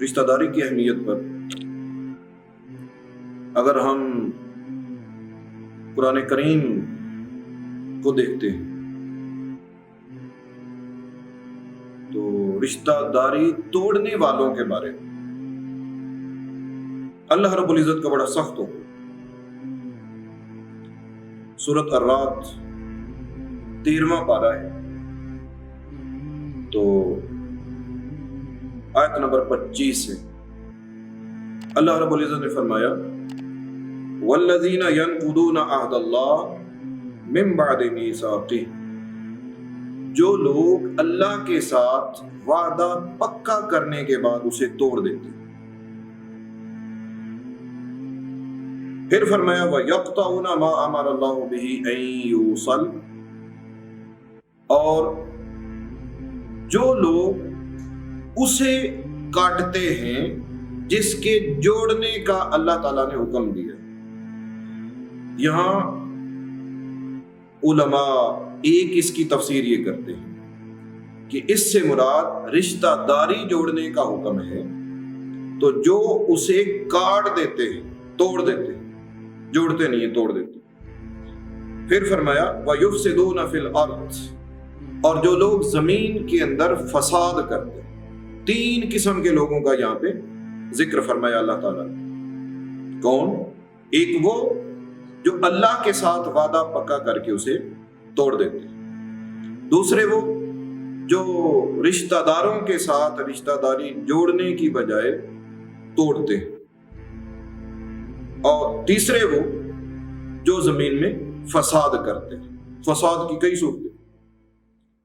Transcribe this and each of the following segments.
رشتہ داری کی اہمیت پر اگر ہم قرآن کریم کو دیکھتے ہیں تو رشتہ داری توڑنے والوں کے بارے میں اللہ رب العزت کا بڑا سخت حکم، سورۃ الرعد 13واں پارہ ہے تو آیت نمبر 25 ہے۔ اللہ رب العزت نے فرمایا والذین ینقضون عہد اللہ من بعد میثاقہ، جو لوگ اللہ کے ساتھ وعدہ پکا کرنے کے بعد اسے توڑ دیتے، پھر فرمایا وَيَقْطَعُونَ مَا أَمَرَ اللَّهُ بِهِ أَن يُوصَلَ، اور جو لوگ اسے کاٹتے ہیں جس کے جوڑنے کا اللہ تعالیٰ نے حکم دیا۔ یہاں علماء اس کی تفسیر یہ کرتے ہیں کہ اس سے مراد رشتہ داری جوڑنے کا حکم ہے، تو جو اسے کاٹ دیتے ہیں، توڑ دیتے ہیں، جوڑتے نہیں ہیں، توڑ دیتے ہیں۔ پھر فرمایا وَيُفْسِدُونَ فِي الْأَرْضِ، اور جو لوگ زمین کے اندر فساد کرتے ہیں۔ 3 قسم کے لوگوں کا یہاں پہ ذکر فرمایا اللہ تعالیٰ نے۔ کون؟ ایک وہ جو اللہ کے ساتھ وعدہ پکا کر کے اسے توڑ دیتے ہیں، دوسرے وہ جو رشتہ داروں کے ساتھ رشتہ داری جوڑنے کی بجائے توڑتے ہیں، اور تیسرے وہ جو زمین میں فساد کرتے ہیں۔ فساد کی کئی صورتیں،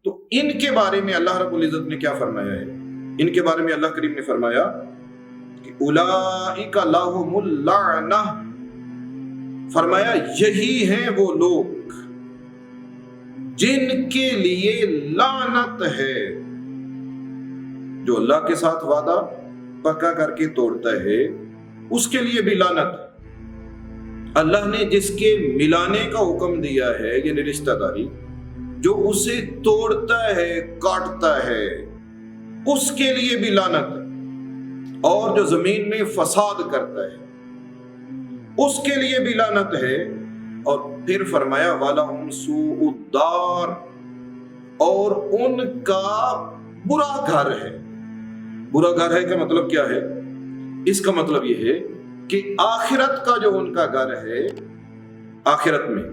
تو ان کے بارے میں اللہ رب العزت نے کیا فرمایا ہے؟ ان کے بارے میں اللہ کریم نے فرمایا کہ اولئک لہم اللعنہ، فرمایا یہی ہیں وہ لوگ جن کے لیے لعنت ہے۔ جو اللہ کے ساتھ وعدہ پکا کر کے توڑتا ہے اس کے لیے بھی لعنت۔ اللہ نے جس کے ملانے کا حکم دیا ہے یعنی رشتہ داری، جو اسے توڑتا ہے کاٹتا ہے اس کے لیے بھی لعنت، اور جو زمین میں فساد کرتا ہے اس کے لیے بھی لعنت ہے۔ اور پھر فرمایا وَلَهُمْ سُوءُ الدَّارِ، اور ان کا برا گھر ہے۔ برا گھر ہے کا مطلب کیا ہے؟ اس کا مطلب یہ ہے کہ آخرت کا جو ان کا گھر ہے آخرت میں،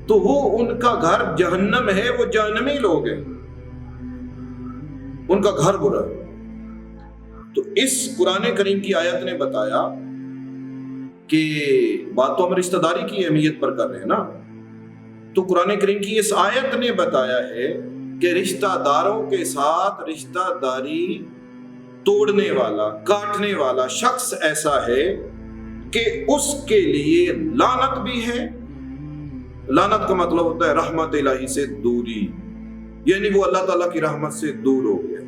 تو وہ ان کا گھر جہنم ہے، وہ جہنمی لوگ ہیں، ان کا گھر برا ہے۔ تو اس قرآن کریم کی آیت نے بتایا کہ بات تو ہم رشتہ داری کی اہمیت پر کر رہے ہیں نا، تو قرآن کریم کی اس آیت نے بتایا ہے کہ رشتہ داروں کے ساتھ رشتہ داری توڑنے والا، کاٹنے والا شخص ایسا ہے کہ اس کے لیے لعنت بھی ہے۔ لعنت کا مطلب ہوتا ہے رحمت الہی سے دوری، یعنی وہ اللہ تعالیٰ کی رحمت سے دور ہو گیا،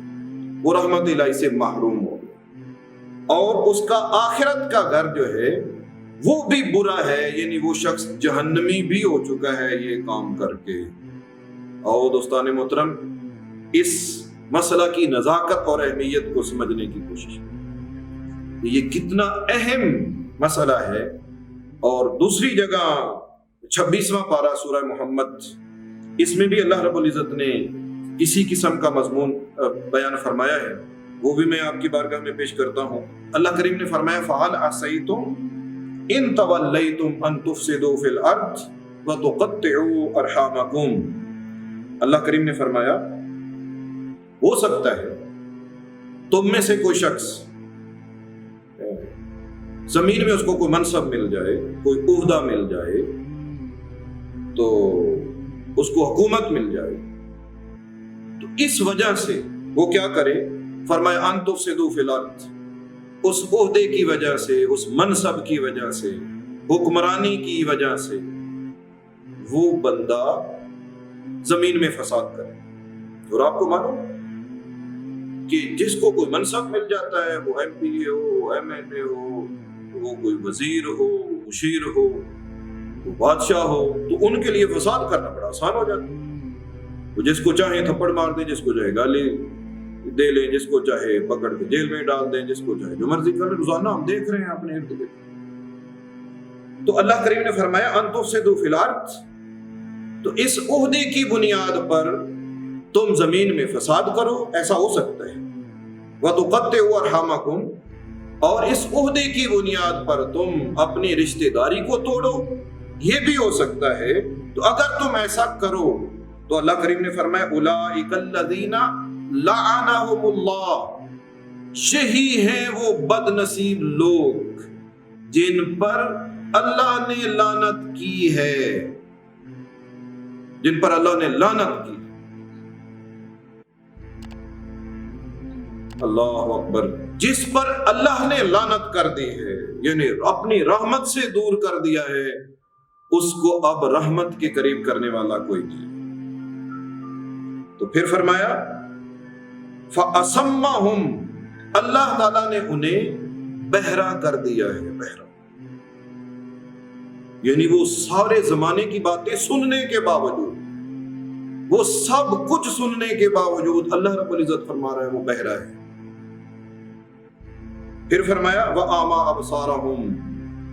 وہ رحمت الہی سے محروم ہو گیا، اور اس کا آخرت کا گھر جو ہے وہ بھی برا ہے، یعنی وہ شخص جہنمی بھی ہو چکا ہے یہ کام کر کے۔ اور دوستان محترم، اس مسئلہ کی نزاکت اور اہمیت کو سمجھنے کی کوشش کریں، یہ کتنا اہم مسئلہ ہے۔ اور دوسری جگہ 26واں پارہ سورہ محمد، اس میں بھی اللہ رب العزت نے اسی قسم کا مضمون بیان فرمایا ہے، وہ بھی میں آپ کی بارگاہ میں پیش کرتا ہوں۔ اللہ کریم نے فرمایا فَهَلْ عَصَيْتُمْ إِن تَوَلَّيْتُمْ أَن تُفْسِدُوا فِي الْأَرْضِ وَتُقَطِّعُوا أَرْحَامَكُمْ۔ اللہ کریم نے فرمایا ہو سکتا ہے تم میں سے کوئی شخص زمین میں اس کو کوئی منصب مل جائے، کوئی عہدہ مل جائے، تو اس کو حکومت مل جائے، تو اس وجہ سے وہ کیا کرے؟ فرمایا ان تفسدوا فی الارض، اس عہدے کی وجہ سے، اس منصب کی وجہ سے، حکمرانی کی وجہ سے وہ بندہ زمین میں فساد کرے۔ اور آپ کو معلوم کہ جس کو کوئی منصب مل جاتا ہے، وہ ایم پی ہو، ایم ایل اے ہو، وہ کوئی وزیر ہو، مشیر ہو، وہ بادشاہ ہو، تو ان کے لیے فساد کرنا بڑا آسان ہو جاتا ہے۔ وہ جس کو چاہے تھپڑ مار دے، جس کو چاہے گالی دے لیں، جس کو چاہے پکڑ کے جیل میں ڈال دیں، جس کو چاہے جو مرضی کر لیں۔ روزانہ ہم دیکھ رہے ہیں اپنے ارد گرد۔ تو اللہ کریم نے فرمایا ان تفسدوا فی الارض، تو اس عہدے کی بنیاد پر تم زمین میں فساد کرو، ایسا ہو سکتا ہے۔ وتقطعوا ارحامکم، اور اس عہدے کی بنیاد پر تم اپنی رشتہ داری کو توڑو، یہ بھی ہو سکتا ہے۔ تو اگر تم ایسا کرو تو اللہ کریم نے فرمایا اولئک الذین لعنہم اللہ، یہی ہیں وہ بد نصیب لوگ جن پر اللہ نے لعنت کی ہے، جن پر اللہ نے لعنت کی۔ اللہ اکبر، جس پر اللہ نے لعنت کر دی ہے، یعنی اپنی رحمت سے دور کر دیا ہے، اس کو اب رحمت کے قریب کرنے والا کوئی نہیں۔ تو پھر فرمایا فَأَصَمَّهُمْ، اللہ تعالیٰ نے انہیں بہرا کر دیا ہے، بہرا یعنی وہ سارے زمانے کی باتیں سننے کے باوجود، وہ سب کچھ سننے کے باوجود اللہ رب العزت فرما رہا ہے وہ بہرا ہے۔ پھر فرمایا وَأَعْمَى أَبْصَارَهُمْ،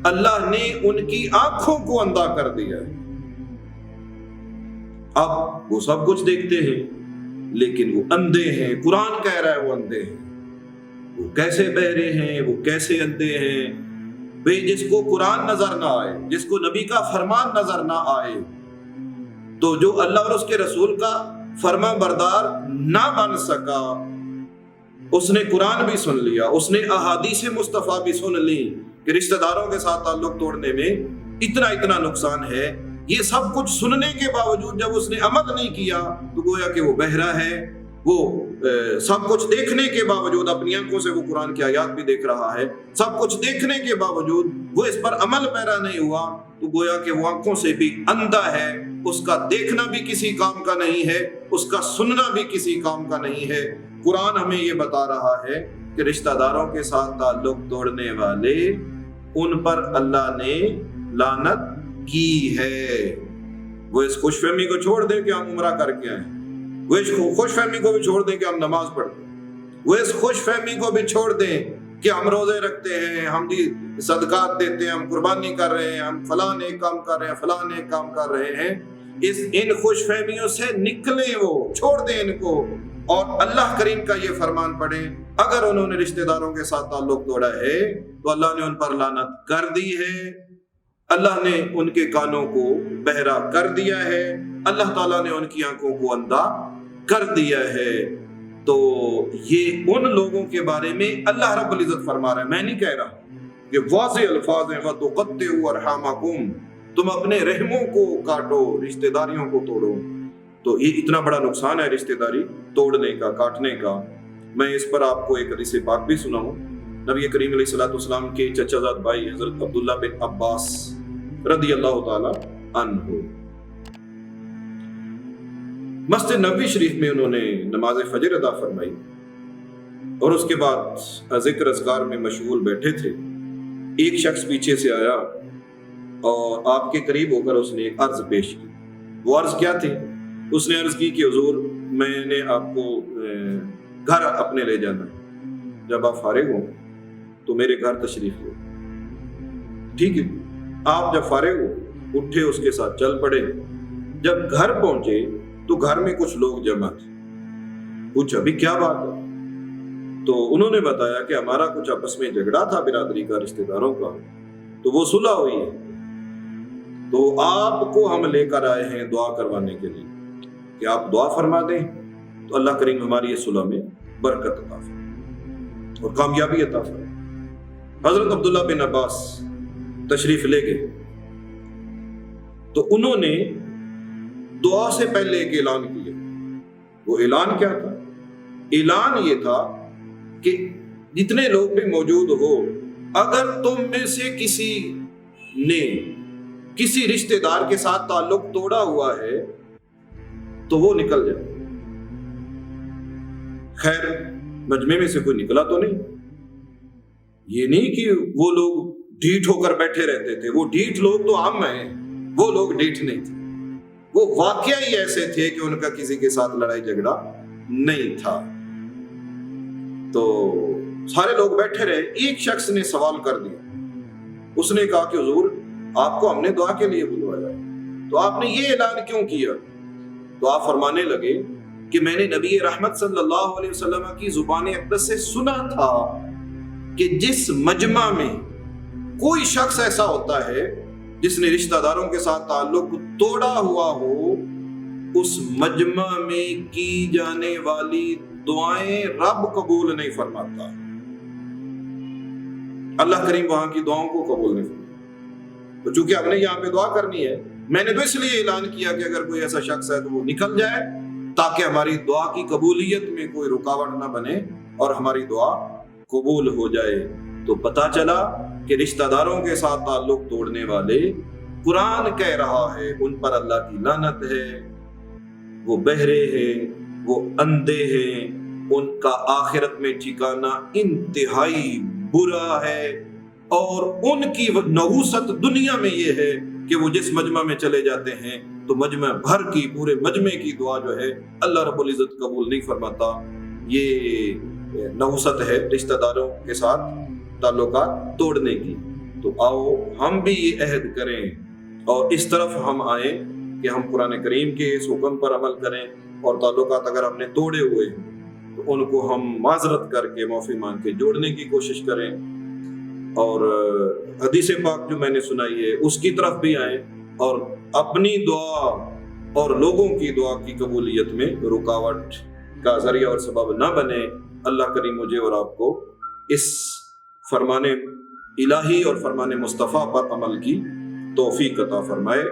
اللہ نے ان کی آنکھوں کو اندھا کر دیا ہے۔ اب وہ سب کچھ دیکھتے ہیں لیکن وہ اندھے ہیں، قرآن کہہ رہا ہے وہ اندھے ہیں۔ وہ کیسے بہرے ہیں، وہ کیسے اندھے ہیں؟ بھئی جس کو قرآن نظر نہ آئے، جس کو نبی کا فرمان نظر نہ آئے، تو جو اللہ اور اس کے رسول کا فرما بردار نہ بن سکا، اس نے قرآن بھی سن لیا، اس نے احادیث مصطفیٰ بھی سن لی کہ رشتہ داروں کے ساتھ تعلق توڑنے میں اتنا نقصان ہے، یہ سب کچھ سننے کے باوجود جب اس نے عمل نہیں کیا تو گویا کہ وہ بہرا ہے۔ وہ سب کچھ دیکھنے کے باوجود، اپنی آنکھوں سے وہ قرآن کی آیات بھی دیکھ رہا ہے، سب کچھ دیکھنے کے باوجود وہ اس پر عمل پیرا نہیں ہوا، تو گویا کہ وہ آنکھوں سے بھی اندھا ہے، اس کا دیکھنا بھی کسی کام کا نہیں ہے، اس کا سننا بھی کسی کام کا نہیں ہے۔ قرآن ہمیں یہ بتا رہا ہے کہ رشتہ داروں کے ساتھ تعلق توڑنے والے، ان پر اللہ نے لعنت کی ہے۔ وہ اس خوش فہمی کو چھوڑ دیں کہ ہم عمرہ کر کے آئیں، وہ اس خوش فہمی کو بھی چھوڑ دیں کہ ہم نماز پڑھتے ہیں، وہ اس خوش فہمی کو بھی چھوڑ دیں کہ ہم روزے رکھتے ہیں، ہم صدقات دیتے ہیں، ہم قربانی کر رہے ہیں، ہم فلاں نیک کام کر رہے ہیں، فلاں نیک کام کر رہے ہیں۔ ان خوش فہمیوں سے نکلیں، وہ چھوڑ دیں ان کو، اور اللہ کریم کا یہ فرمان پڑھیں اگر انہوں نے رشتہ داروں کے ساتھ تعلق توڑا ہے تو اللہ نے ان پر لعنت کر دی ہے، اللہ نے ان کے کانوں کو بہرا کر دیا ہے، اللہ تعالیٰ نے ان کی آنکھوں کو اندھا کر دیا ہے۔ تو یہ ان لوگوں کے بارے میں اللہ رب العزت فرما رہا ہے، میں نہیں کہہ رہا، کہ واضح الفاظ ہیں وَتُقَطِّعُوا أَرْحَامَكُمْ، تم اپنے رحموں کو کاٹو، رشتہ داریوں کو توڑو۔ تو یہ اتنا بڑا نقصان ہے رشتہ داری توڑنے کا، کاٹنے کا۔ میں اس پر آپ کو ایک حدیث پاک بھی سناؤں۔ نبی کریم علیہ الصلوۃ والسلام کے چچا زاد بھائی حضرت عبداللہ بن عباس رضی اللہ تعالی عنہ، مسجد نبوی شریف میں انہوں نے نماز فجر ادا فرمائی، اور اس کے بعد ذکر اذکار میں مشغول بیٹھے تھے۔ ایک شخص پیچھے سے آیا اور آپ کے قریب ہو کر اس نے ایک عرض پیش کی۔ وہ عرض کیا تھی؟ اس نے عرض کی کہ حضور میں نے آپ کو گھر اپنے لے جانا ہے، جب آپ فارغ ہوں تو میرے گھر تشریف لو۔ ٹھیک ہے، آپ جب فارغ ہو اٹھے، اس کے ساتھ چل پڑے۔ جب گھر پہنچے تو گھر میں کچھ لوگ جمع تھے، پوچھا ابھی کیا بات ہے؟ تو انہوں نے بتایا کہ ہمارا کچھ آپس میں جھگڑا تھا برادری کا، رشتہ داروں کا، تو وہ صلح ہوئی ہے، تو آپ کو ہم لے کر آئے ہیں دعا کروانے کے لیے کہ آپ دعا فرما دیں تو اللہ کریم ہماری یہ صلح میں برکت عطا فرمائے اور کامیابی عطا فرمائے۔ حضرت عبداللہ بن عباس تشریف لے گئے، تو انہوں نے دعا سے پہلے ایک اعلان کیا۔ وہ اعلان کیا تھا؟ اعلان یہ تھا کہ جتنے لوگ بھی موجود ہو، اگر تم میں سے کسی نے کسی رشتہ دار کے ساتھ تعلق توڑا ہوا ہے تو وہ نکل جائے۔ خیر مجمع میں سے کوئی نکلا تو نہیں۔ یہ نہیں کہ وہ لوگ ڈھیٹ ہو کر بیٹھے رہتے تھے، وہ ڈھیٹ لوگ تو عام ہیں، وہ لوگ ڈھیٹ نہیں تھے، وہ واقعہ ہی ایسے تھے کہ ان کا کسی کے ساتھ لڑائی جھگڑا نہیں تھا۔ تو سارے لوگ بیٹھے رہے، ایک شخص نے سوال کر دیا، اس نے کہا کہ حضور آپ کو ہم نے دعا کے لیے بلوایا ہے، تو آپ نے یہ اعلان کیوں کیا؟ تو آپ فرمانے لگے کہ میں نے نبی رحمت صلی اللہ علیہ وسلم کی زبان اقدس سے سنا تھا کہ جس مجمع میں کوئی شخص ایسا ہوتا ہے جس نے رشتہ داروں کے ساتھ تعلق توڑا ہوا ہو، اس مجمع میں کی جانے والی دعائیں رب قبول نہیں فرماتا، اللہ کریم وہاں کی دعاؤں کو قبول نہیں فرماتا۔ تو چونکہ ہم نے یہاں پہ دعا کرنی ہے، میں نے تو اس لیے اعلان کیا کہ اگر کوئی ایسا شخص ہے تو وہ نکل جائے، تاکہ ہماری دعا کی قبولیت میں کوئی رکاوٹ نہ بنے اور ہماری دعا قبول ہو جائے۔ تو پتہ چلا کہ رشتہ داروں کے ساتھ تعلق توڑنے والے، قرآن کہہ رہا ہے ان پر اللہ کی لعنت ہے، وہ بہرے ہیں، وہ اندھے ہیں، ان کا آخرت میں ٹھکانہ انتہائی برا ہے، اور ان کی نحوست دنیا میں یہ ہے کہ وہ جس مجمع میں چلے جاتے ہیں تو مجمع بھر کی، پورے مجمع کی دعا جو ہے اللہ رب العزت قبول نہیں فرماتا۔ یہ نحوست ہے رشتہ داروں کے ساتھ تعلقات توڑنے کی۔ تو آؤ ہم بھی یہ عہد کریں اور اس طرف ہم آئیں کہ ہم قرآن کریم کے اس حکم پر عمل کریں، اور تعلقات اگر ہم نے توڑے ہوئے ہیں تو ان کو ہم معذرت کر کے، معافی مانگ کے جوڑنے کی کوشش کریں، اور حدیث پاک جو میں نے سنائی ہے اس کی طرف بھی آئیں، اور اپنی دعا اور لوگوں کی دعا کی قبولیت میں رکاوٹ کا ذریعہ اور سبب نہ بنے۔ اللہ کریم مجھے اور آپ کو اس فرمان الہی اور فرمان مصطفیٰ پر عمل کی توفیق عطا فرمائے۔